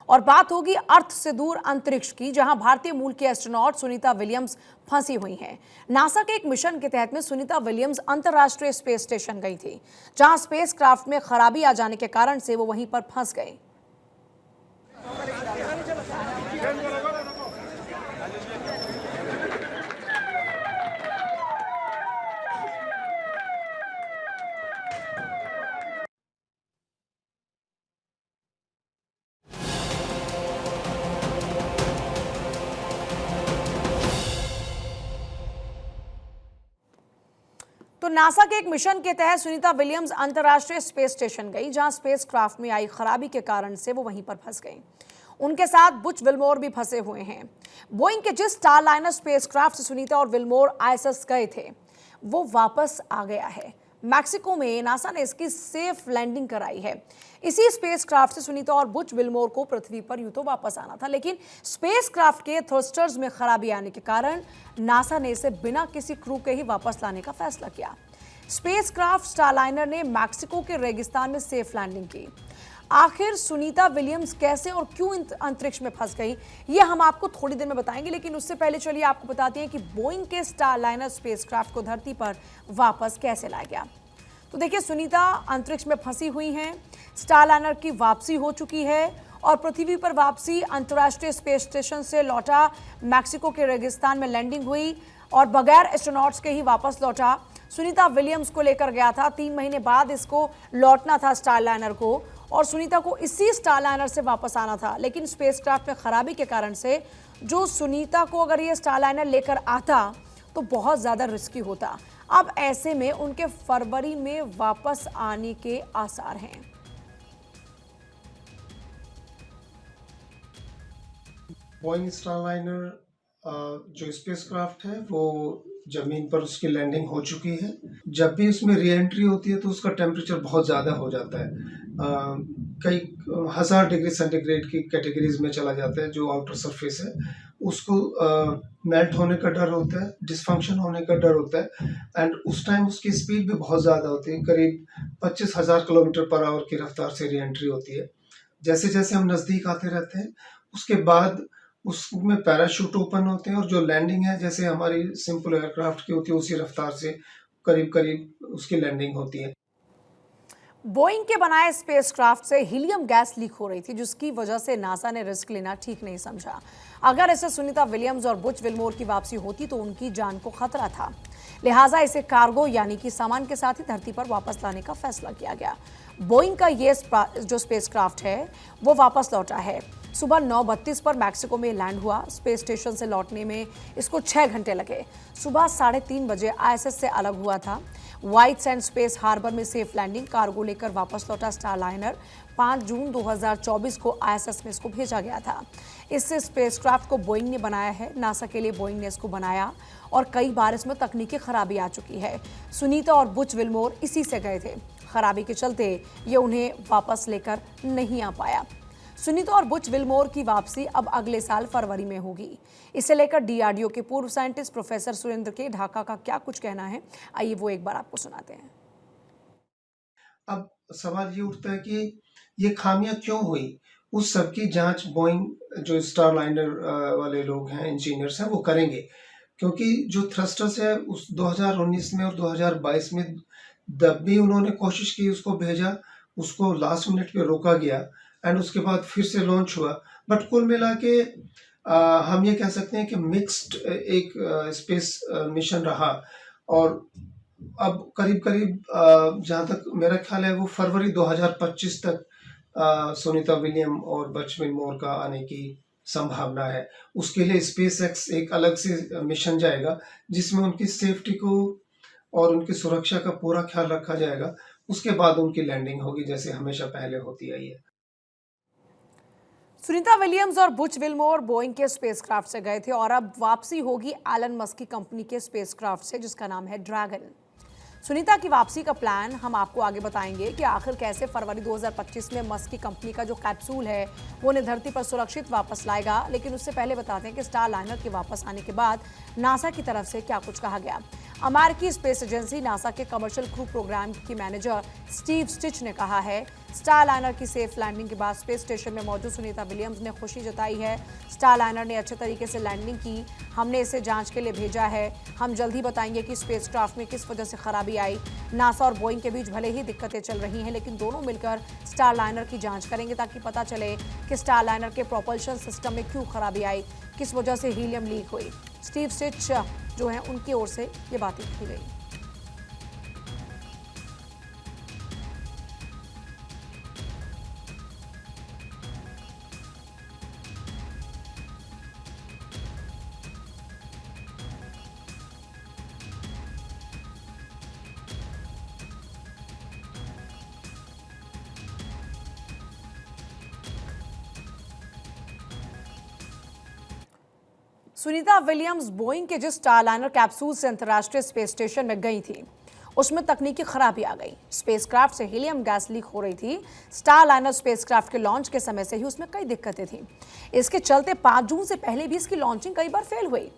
और बात होगी अर्थ से दूर अंतरिक्ष की, जहां भारतीय मूल की एस्ट्रोनॉट सुनीता विलियम्स फंसी हुई हैं। नासा के एक मिशन के तहत में सुनीता विलियम्स अंतर्राष्ट्रीय स्पेस स्टेशन गई थी, जहां स्पेस क्राफ्ट में खराबी आ जाने के कारण से वो वहीं पर फंस गए। तो नासा के एक मिशन के तहत सुनीता विलियम्स अंतर्राष्ट्रीय स्पेस स्टेशन गई, जहां स्पेस क्राफ्ट में आई खराबी के कारण से वो वहीं पर फंस गई। उनके साथ बुच विल्मोर भी फंसे हुए हैं। बोइंग के जिस स्टारलाइनर स्पेस क्राफ्ट से सुनीता और विल्मोर आईएसएस गए थे, वो वापस आ गया है। मैक्सिको में नासा ने इसकी सेफ लैंडिंग कराई है। इसी स्पेस क्राफ्ट से सुनीता और बुच विल्मोर को पृथ्वी पर यूं तो वापस आना था, लेकिन स्पेस क्राफ्ट के थ्रस्टर्स में खराबी आने के कारण नासा ने इसे बिना किसी क्रू के ही वापस लाने का फैसला किया। स्पेस क्राफ्ट स्टारलाइनर ने मैक्सिको के रेगिस्तान में सेफ लैंडिंग की। आखिर सुनीता विलियम्स कैसे और क्यों अंतरिक्ष में फंस गई, ये हम आपको थोड़ी देर में बताएंगे, लेकिन उससे पहले चलिए आपको बताते हैं कि बोइंग के स्टारलाइनर स्पेसक्राफ्ट को धरती पर वापस कैसे लाया गया। तो देखिए, सुनीता अंतरिक्ष में फंसी हुई हैं। स्टारलाइनर की वापसी हो चुकी है और पृथ्वी पर वापसी अंतर्राष्ट्रीय स्पेस स्टेशन से लौटा, मैक्सिको के रेगिस्तान में लैंडिंग हुई और बगैर एस्ट्रोनॉट्स के ही वापस लौटा। सुनीता विलियम्स को लेकर गया था, 3 महीने बाद इसको लौटना था स्टारलाइनर को, और सुनीता को इसी स्टारलाइनर से वापस आना था, लेकिन स्पेसक्राफ्ट में खराबी के कारण से जो सुनीता को अगर ये स्टारलाइनर लेकर आता तो बहुत ज़्यादा रिस्की होता। अब ऐसे में उनके फरवरी में वापस आने के आसार हैं। बोइंग स्टारलाइनर जो स्पेसक्राफ्ट है वो जमीन पर उसकी लैंडिंग हो चुकी है। जब भी उसमें री एंट्री होती है तो उसका टेम्परेचर बहुत ज़्यादा हो जाता है, कई 1000 डिग्री सेंटीग्रेड की कैटेगरीज में चला जाता है। जो आउटर सरफेस है उसको मेल्ट होने का डर होता है, डिसफंक्शन होने का डर होता है, एंड उस टाइम उसकी स्पीड भी बहुत ज़्यादा होती है, करीब 25,000 किलोमीटर पर आवर की रफ्तार से री एंट्री होती है। जैसे जैसे हम नज़दीक आते रहते हैं उसके बाद उसमें पैराशूट ओपन होते हैं और जो लैंडिंग है जैसे हमारी सिंपल एयरक्राफ्ट की होती है उसी रफ्तार से करीब करीब उसकी लैंडिंग होती है। बोइंग के बनाए स्पेसक्राफ्ट से हीलियम गैस लीक हो रही थी, जिसकी वजह से नासा ने रिस्क लेना ठीक नहीं समझा। अगर इसे सुनीता विलियम्स और बुच विल्मोर की वापसी होती तो उनकी जान को खतरा था, लिहाजा इसे कार्गो यानी कि सामान के साथ ही धरती पर वापस लाने का फैसला किया गया। बोइंग का ये जो स्पेसक्राफ्ट है वो वापस लौटा है। सुबह 9:32 पर मैक्सिको में लैंड हुआ। स्पेस स्टेशन से लौटने में इसको 6 घंटे लगे। सुबह 3:30 बजे आईएसएस से अलग हुआ था। व्हाइट सैंड स्पेस हार्बर में सेफ लैंडिंग कार्गो लेकर वापस लौटा स्टारलाइनर। 5 जून 2024 को आईएसएस में इसको भेजा गया था। इस स्पेसक्राफ्ट को बोइंग ने बनाया है। नासा के लिए बोइंग ने इसको बनाया और कई बार इसमें तकनीकी खराबी आ चुकी है। सुनीता और बुच विल्मोर इसी से गए थे। खराबी के चलते ये उन्हें वापस लेकर नहीं आ पाया। सुनीता और बुच विल्मोर की वापसी अब अगले साल फरवरी में होगी। इसे लेकर डीआरडीओ के पूर्व साइंटिस्ट प्रोफेसर सुरेंद्र के ढाका का क्या कुछ कहना है, आइए वो एक बार आपको सुनाते हैं। अब सवाल ये उठता है कि ये खामियां क्यों हुई। उस सब की जांच बोइंग जो स्टारलाइनर वाले लोग हैं, इंजीनियर्स हैं, वो करेंगे, क्योंकि जो थ्रस्टर्स है उस 2019 में और 2022 में जब भी उन्होंने कोशिश की उसको भेजा, उसको लास्ट मिनट पे रोका गया एंड उसके बाद फिर से लॉन्च हुआ। बट कुल मिला के हम ये कह सकते हैं कि मिक्स्ड एक स्पेस मिशन रहा और अब करीब करीब जहाँ तक मेरा ख्याल है वो फरवरी 2025 तक सुनीता विलियम और बच विल्मोर का आने की संभावना है। उसके लिए स्पेस एक्स एक अलग से मिशन जाएगा जिसमें उनकी सेफ्टी को और उनकी सुरक्षा का पूरा ख्याल रखा जाएगा। उसके बाद उनकी लैंडिंग होगी जैसे हमेशा पहले होती आई है। सुनीता विलियम्स और बुच विल्मोर बोइंग के स्पेसक्राफ्ट से गए थे और अब वापसी होगी एलन मस्क की कंपनी के स्पेसक्राफ्ट से, जिसका नाम है ड्रैगन। सुनीता की वापसी का प्लान हम आपको आगे बताएंगे कि आखिर कैसे फरवरी 2025 में मस्क की कंपनी का जो कैप्सूल है वो उन्हें धरती पर सुरक्षित वापस लाएगा। लेकिन उससे पहले बताते हैं कि स्टारलाइनर के वापस आने के बाद नासा की तरफ से क्या कुछ कहा गया। अमेरिकी स्पेस एजेंसी नासा के कमर्शियल क्रू प्रोग्राम की मैनेजर स्टीव स्टिच ने कहा है, स्टारलाइनर की सेफ लैंडिंग के बाद स्पेस स्टेशन में मौजूद सुनीता विलियम्स ने खुशी जताई है। स्टारलाइनर ने अच्छे तरीके से लैंडिंग की, हमने इसे जांच के लिए भेजा है। हम जल्द ही बताएंगे कि स्पेसक्राफ्ट में किस वजह से खराबी आई। नासा और बोइंग के बीच भले ही दिक्कतें चल रही हैं, लेकिन दोनों मिलकर स्टारलाइनर की जांच करेंगे ताकि पता चले कि स्टारलाइनर के प्रोपल्शन सिस्टम में क्यों खराबी आई, किस वजह से हीलियम लीक हुई। स्टीव स्टिच जो है उनकी ओर से ये बातें की गई। सुनीता विलियम्स बोइंग के जिस स्टारलाइनर कैप्सूल से अंतर्राष्ट्रीय स्पेस स्टेशन में गई थी, उसमें तकनीकी खराबी आ गई। स्पेसक्राफ्ट से हीलियम गैस लीक हो रही थी। स्टारलाइनर स्पेसक्राफ्ट के लॉन्च के समय से ही उसमें कई दिक्कतें थीं। इसके चलते 5 जून से पहले भी इसकी लॉन्चिंग कई बार फेल हुई।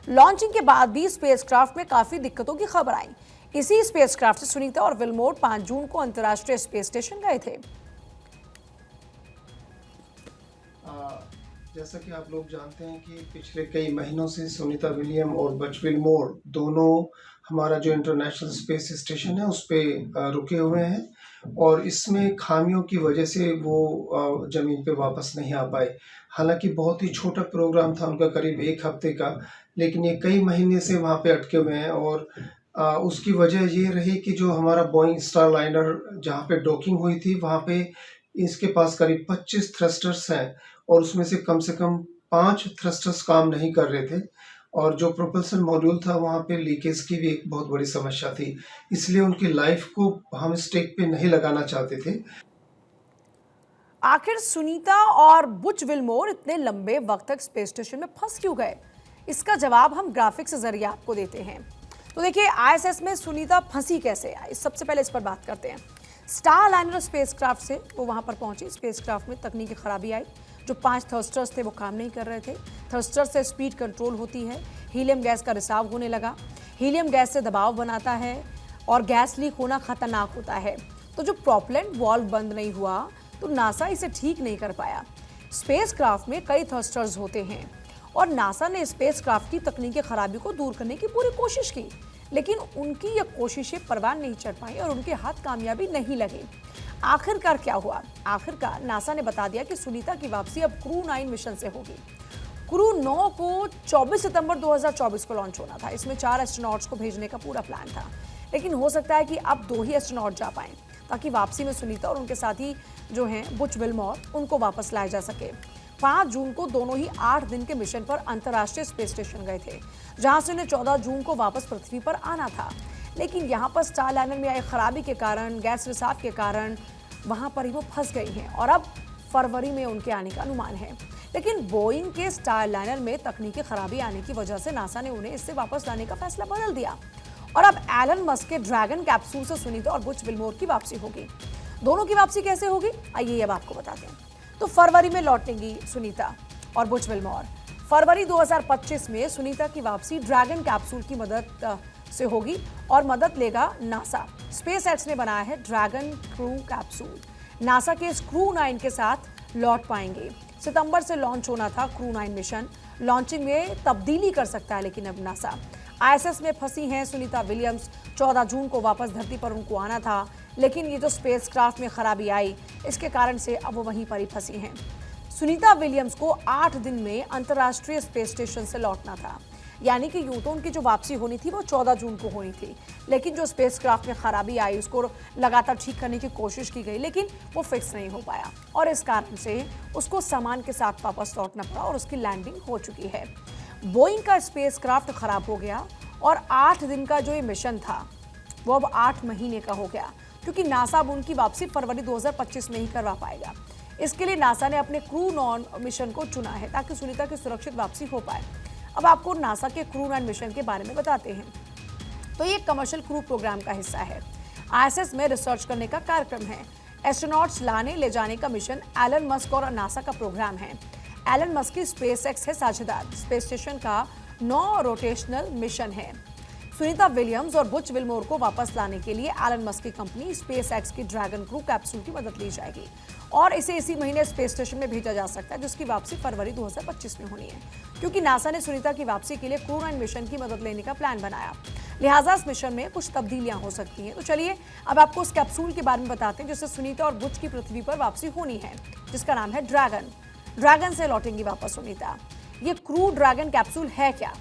लॉन्चिंग के बाद भी स्पेसक्राफ्ट में काफी दिक्कतों की खबर आई। इसी स्पेसक्राफ्ट से सुनीता और विलमोर 5 जून को अंतर्राष्ट्रीय स्पेस स्टेशन गए थे। जैसा कि आप लोग जानते हैं कि पिछले कई महीनों से सुनीता विलियम और बच विलमोर दोनों हमारा जो इंटरनेशनल स्पेस स्टेशन है उस पे रुके हुए हैं और इसमें खामियों की वजह से वो ज़मीन पे वापस नहीं आ पाए। हालांकि बहुत ही छोटा प्रोग्राम था उनका, करीब 1 हफ्ते का, लेकिन ये कई महीने से वहाँ पे अटके हुए हैं और उसकी वजह ये रही कि जो हमारा बोइंग स्टारलाइनर जहाँ पे डॉकिंग हुई थी वहाँ पे इसके पास करीब 25 थ्रस्टर्स हैं और उसमें से कम 5 थ्रस्टर्स काम नहीं कर रहे थे और जो प्रोपल्सन मॉड्यूल था वहाँ पे लीकेज की भी एक बहुत बड़ी समस्या थी। इसलिए उनकी लाइफ को हम स्टेक पे नहीं लगाना चाहते थे। आखिर सुनीता और बुच विलमोर इतने लंबे वक्त तक स्पेस स्टेशन में फंस क्यों गए? इसका जवाब हम ग्राफिक्स के जरिए आपको देते हैं। तो देखिए, आईएसएस में सुनीता फंसी कैसे आई, सबसे पहले इस पर बात करते हैं। स्टारलाइनर स्पेसक्राफ्ट से वो वहां पर पहुंची। स्पेसक्राफ्ट में तकनीकी खराबी आई। जो 5 थर्स्टर्स थे वो काम नहीं कर रहे थे। थर्स्टर से स्पीड कंट्रोल होती है। हीलियम गैस का रिसाव होने लगा। हीलियम गैस से दबाव बनाता है और गैस लीक होना खतरनाक होता है। तो जो प्रोपेलेंट वाल्व बंद नहीं हुआ तो नासा इसे ठीक नहीं कर पाया। स्पेसक्राफ्ट में कई थर्स्टर्स होते हैं और नासा ने स्पेसक्राफ्ट की तकनीकी खराबी को दूर करने की पूरी कोशिश की, लेकिन उनकी ये कोशिशें परवान नहीं चढ़ पाई और उनके हाथ कामयाबी नहीं लगी। आखिरकार क्या हुआ? आखिरकार नासा ने बता दिया कि सुनीता की वापसी अब क्रू 9 मिशन से होगी। क्रू 9 को 24 सितंबर 2024 को लॉन्च होना था। इसमें 4 एस्ट्रोनॉट्स को भेजने का पूरा प्लान था, लेकिन हो सकता है कि अब 2 ही एस्ट्रोनॉट जा पाएं ताकि वापसी में सुनीता और उनके साथी जो हैं बुच विलमोर उनको वापस लाया जा सके। 5 जून को दोनों ही 8 दिन के मिशन पर अंतर्राष्ट्रीय स्पेस स्टेशन गए थे, जहां से उन्हें 14 जून को वापस पृथ्वी पर आना था। लेकिन यहां पर स्टारलाइनर में आई खराबी के कारण, गैस रिसाव के कारण वहां पर ही वो फंस गई हैं और अब फरवरी में उनके आने का अनुमान है। लेकिन बोइंग के स्टारलाइनर में तकनीकी खराबी आने की वजह से नासा ने उन्हें इससे वापस लाने का फैसला बदल दिया और अब एलन मस्क के ड्रैगन कैप्सूल से सुनीता और बुच विलमोर की वापसी होगी। दोनों की वापसी कैसे होगी, आइए अब आपको बताते हैं। तो फरवरी में लौटेंगी सुनीता और बुच विलमोर। फरवरी 2025 में सुनीता की वापसी ड्रैगन कैप्सूल की मदद से होगी और मदद लेगा नासा। स्पेसएक्स ने बनाया है ड्रैगन क्रू कैप्सूल। नासा के इस क्रू 9 के साथ लौट पाएंगे। सितंबर से लॉन्च होना था क्रू 9 मिशन। लॉन्चिंग में तब्दीली कर सकता है लेकिन अब नासा। आईएसएस में फंसी हैं सुनीता विलियम्स। 14 जून को वापस धरती पर उनको आना था, लेकिन ये जो स्पेसक्राफ्ट में खराबी आई इसके कारण से अब वो वहीं पर ही फंसी हैं। सुनीता विलियम्स को 8 दिन में अंतर्राष्ट्रीय स्पेस स्टेशन से लौटना था, यानी कि यूं तो उनकी जो वापसी होनी थी वो 14 जून को होनी थी, लेकिन जो स्पेसक्राफ्ट में खराबी आई उसको लगातार ठीक करने की कोशिश की गई, लेकिन वो फिक्स नहीं हो पाया और इस कारण से उसको सामान के साथ वापस लौटना पड़ा और उसकी लैंडिंग हो चुकी है। बोइंग का स्पेसक्राफ्ट खराब हो गया और 8 दिन का जो ये मिशन था वो अब 8 महीने का हो गया, क्योंकि नासा अब उनकी वापसी फरवरी 2025 में ही करवा पाएगा। इसके लिए नासा ने अपने क्रू 9 मिशन को चुना है ताकि सुनीता की सुरक्षित वापसी हो पाए। अब आपको नासा के क्रू 9 मिशन के बारे में बताते हैं। तो ये कमर्शियल क्रू प्रोग्राम का हिस्सा है। आईएसएस में रिसर्च करने का कार्यक्रम है। एस्ट्रोनॉट्स लाने ले जाने का मिशन एलन मस्क और नासा का प्रोग्राम है। एलन मस्क की स्पेसएक्स है साझेदार। स्पेस स्टेशन का 9 रोटेशनल मिशन है। सुनीता विलियम्स और बुच विल्मोर को वापस लाने के लिए एलन मस्क की कंपनी स्पेसएक्स की ड्रैगन क्रू कैप्सूल की मदद ली जाएगी और इसे इसी महीने स्पेस स्टेशन में भेजा जा सकता है, जिसकी वापसी फरवरी 2025 में होनी है, क्योंकि नासा ने सुनीता की वापसी के लिए क्रू 9 मिशन की मदद लेने का प्लान बनाया। लिहाजा इस मिशन में कुछ तब्दीलियां हो सकती हैं। तो चलिए अब आपको उस कैप्सूल के बारे में बताते हैं जिससे सुनीता और बुच की पृथ्वी पर वापसी होनी है, जिसका नाम है ड्रैगन। ड्रैगन से लौटेंगी वापस सुनीता। ये क्रू ड्रैगन कैप्सूल है क्या?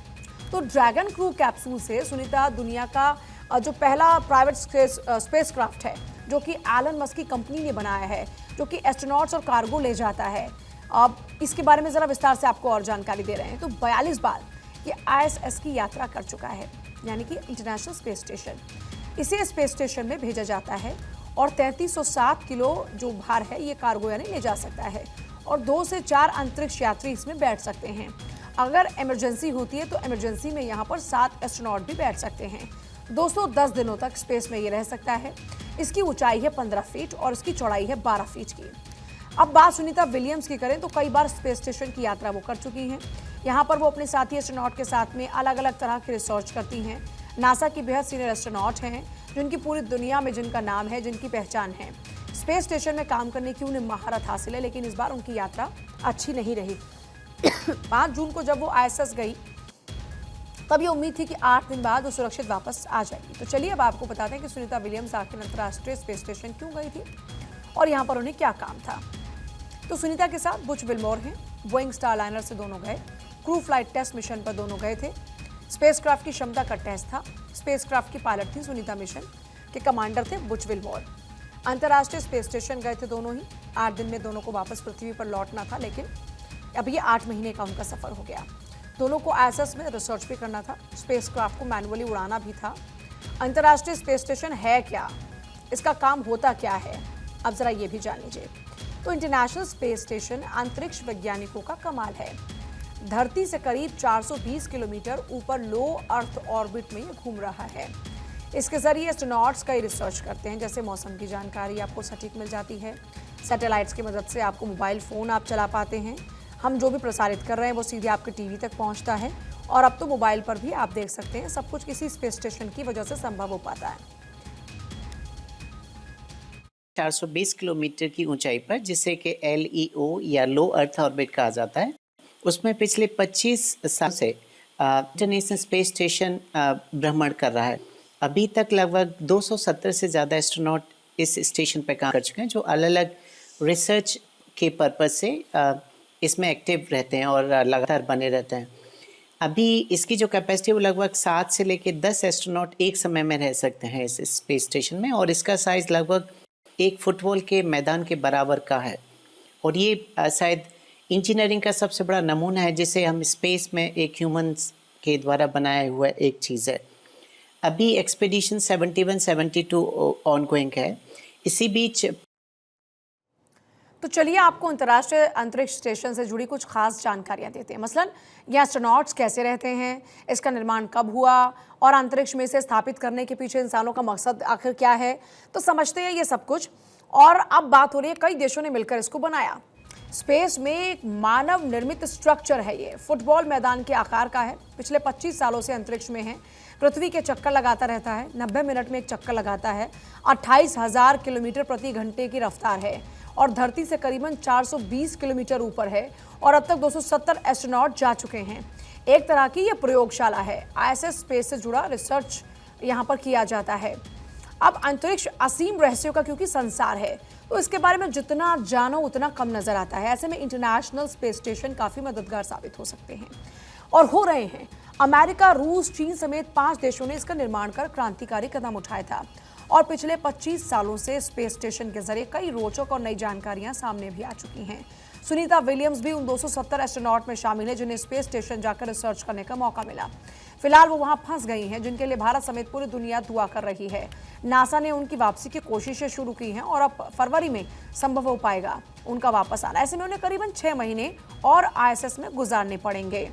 तो ड्रैगन क्रू कैप्सूल से सुनीता दुनिया का जो पहला प्राइवेट स्पेसक्राफ्ट है, जो कि एलन मस्क की कंपनी ने बनाया है, जो कि एस्ट्रोनॉट्स और कार्गो ले जाता है। अब इसके बारे में जरा विस्तार से आपको और जानकारी दे रहे हैं। तो 42 बार ये ISS की यात्रा कर चुका है, यानी कि इंटरनेशनल स्पेस स्टेशन। इसे स्पेस स्टेशन में भेजा जाता है और 3307 किलो जो भार है ये कार्गो यानी ले जा सकता है और 2 से 4 अंतरिक्ष यात्री इसमें बैठ सकते हैं। अगर इमरजेंसी होती है तो इमरजेंसी में यहाँ पर 7 एस्ट्रोनॉट भी बैठ सकते हैं। 210 दिनों तक स्पेस में ये रह सकता है। इसकी ऊंचाई है 15 फीट और इसकी चौड़ाई है 12 फीट की। अब बात सुनीता विलियम्स की करें तो कई बार स्पेस स्टेशन की यात्रा वो कर चुकी हैं। यहाँ पर वो अपने साथी एस्ट्रोनॉट के साथ में अलग अलग तरह की रिसर्च करती हैं। नासा की बेहद सीनियर एस्ट्रोनॉट हैं जिनकी पूरी दुनिया में जिनका नाम है, जिनकी पहचान है। स्पेस स्टेशन में काम करने की उन्हें महारत हासिल है, लेकिन इस बार उनकी यात्रा अच्छी नहीं रही। 5 जून को जब वो ISS गई तब ये उम्मीद थी कि 8 दिन बाद वो सुरक्षित वापस आ जाएगी। तो चलिए अब आपको बताते हैं कि सुनीता विलियम्स आखिर अंतर्राष्ट्रीय स्पेस स्टेशन क्यों गई थी और यहाँ पर उन्हें क्या काम था। तो सुनीता के साथ बुच विल्मोर हैं। बोइंग स्टारलाइनर से दोनों गए। क्रू फ्लाइट टेस्ट मिशन पर दोनों गए थे। स्पेसक्राफ्ट की क्षमता का टेस्ट था। स्पेसक्राफ्ट की पायलट थी सुनीता, मिशन के कमांडर थे बुच विल्मोर। अंतर्राष्ट्रीय स्पेस स्टेशन गए थे दोनों ही। 8 दिन में दोनों को वापस पृथ्वी पर लौटना था, लेकिन अब ये 8 महीने का उनका सफर हो गया। दोनों को ISS में रिसर्च भी करना था, स्पेसक्राफ्ट को मैनुअली उड़ाना भी था। अंतर्राष्ट्रीय स्पेस स्टेशन है क्या, इसका काम होता क्या है, अब जरा ये भी जान लीजिए। तो इंटरनेशनल स्पेस स्टेशन अंतरिक्ष वैज्ञानिकों का कमाल है। धरती से करीब 420 किलोमीटर ऊपर लो अर्थ ऑर्बिट में ये घूम रहा है। इसके जरिए एस्ट्रोनॉट्स कई रिसर्च करते हैं, जैसे मौसम की जानकारी आपको सटीक मिल जाती है। सैटेलाइट्स की मदद से आपको मोबाइल फ़ोन आप चला पाते हैं। हम जो भी प्रसारित कर रहे हैं वो सीधे आपके टीवी तक पहुंचता है और अब तो मोबाइल पर भी आप देख सकते हैं। सब कुछ किसी स्पेस स्टेशन की वजह से संभव हो पाता है। 420 किलोमीटर की ऊंचाई पर, जिसे कि LEO या लो अर्थ ऑर्बिट कहा जाता है, उसमें पिछले 25 साल से इंटरनेशनल स्पेस स्टेशन भ्रमण कर रहा है। अभी तक लगभग 270 से ज़्यादा एस्ट्रोनॉट इस स्टेशन पर काम कर चुके हैं, जो अलग अलग रिसर्च के पर्पज से इसमें एक्टिव रहते हैं और लगातार बने रहते हैं। अभी इसकी जो कैपेसिटी है वो लगभग 7 से लेकर 10 एस्ट्रोनॉट एक समय में रह सकते हैं इस स्पेस स्टेशन में, और इसका साइज़ लगभग 1 फुटबॉल के मैदान के बराबर का है। और ये शायद इंजीनियरिंग का सबसे बड़ा नमूना है जिसे हम स्पेस में एक ह्यूमंस के द्वारा बनाया हुआ एक चीज़ है। अभी एक्सपीडिशन 71-72 ऑनगोइंग है। इसी बीच तो चलिए आपको अंतर्राष्ट्रीय अंतरिक्ष स्टेशन से जुड़ी कुछ खास जानकारियां देते हैं। मसलन ये एस्ट्रोनॉट्स कैसे रहते हैं, इसका निर्माण कब हुआ और अंतरिक्ष में इसे स्थापित करने के पीछे इंसानों का मकसद आखिर क्या है, तो समझते हैं ये सब कुछ। और अब बात हो रही है, कई देशों ने मिलकर इसको बनाया। स्पेस में एक मानव निर्मित स्ट्रक्चर है, ये फुटबॉल मैदान के आकार का है। पिछले 25 सालों से अंतरिक्ष में है, पृथ्वी के चक्कर लगाता रहता है। 90 मिनट में एक चक्कर लगाता है। 28,000 किलोमीटर प्रति घंटे की रफ्तार है और धरती से करीबन 420 किलोमीटर ऊपर है और अब तक 270 एस्ट्रोनॉट जा चुके हैं। एक तरह की ये प्रयोगशाला है। ISS स्पेस से जुड़ा रिसर्च यहाँ पर किया जाता है। अब अंतरिक्ष असीम रहस्यों का क्योंकि संसार है, तो इसके बारे में जितना जानो उतना कम नजर आता है। ऐसे में इंटरनेशनल स्पेस स्टेशन काफी मददगार साबित हो सकते हैं और हो रहे हैं। अमेरिका, रूस, चीन समेत 5 देशों ने इसका निर्माण कर क्रांतिकारी कदम उठाया था और पिछले 25 सालों से स्पेस स्टेशन के जरिए कई रोचक और नई जानकारियां सामने भी आ चुकी हैं। सुनीता विलियम्स भी उन 270 एस्ट्रोनॉट में शामिल है जिन्हें स्पेस स्टेशन जाकर रिसर्च करने का मौका मिला। फिलहाल वो वहां फंस गई हैं, जिनके लिए भारत समेत पूरी दुनिया दुआ कर रही है। नासा ने उनकी वापसी की कोशिशें शुरू की हैं और अब फरवरी में संभव हो पाएगा उनका वापस आना। ऐसे में उन्हें करीबन 6 महीने और ISS में गुजारने पड़ेंगे।